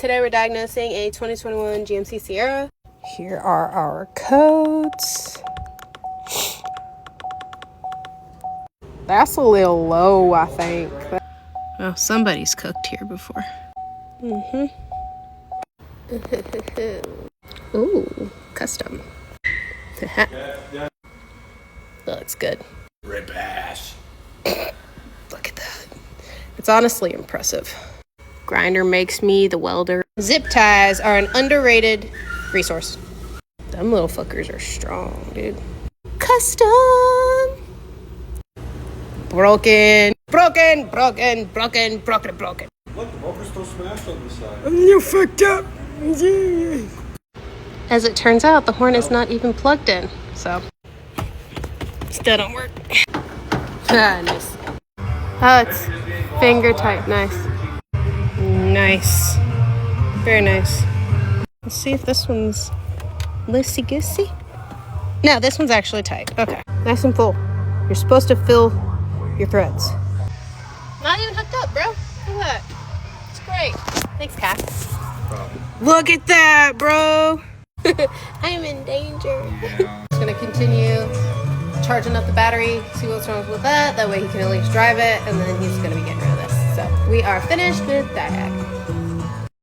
Today we're diagnosing a 2021 GMC Sierra. Here are our codes. That's a little low, I think. Oh, somebody's cooked here before. Ooh, custom. Looks good. Rip ass. Look at that. It's honestly impressive. Grinder makes me the welder. Zip ties are an underrated resource. Them little fuckers are strong, dude. Custom. Broken. Look, the bumper's still smashed on the side. You fucked up. As it turns out, the horn is not even plugged in, so still don't work. Nice. Oh, it's finger tight. Nice. Nice. Very nice. Let's see if this one's loosey-goosey. No, this one's actually tight. Okay. Nice and full. You're supposed to fill your threads. Not even hooked up, bro. Look at that. It's great. Thanks, Kat. Look at that, bro. I'm in danger. Yeah. Just gonna continue charging up the battery, see what's wrong with that. That way he can at least drive it, and then he's gonna be getting rid of this. So we are finished with diag.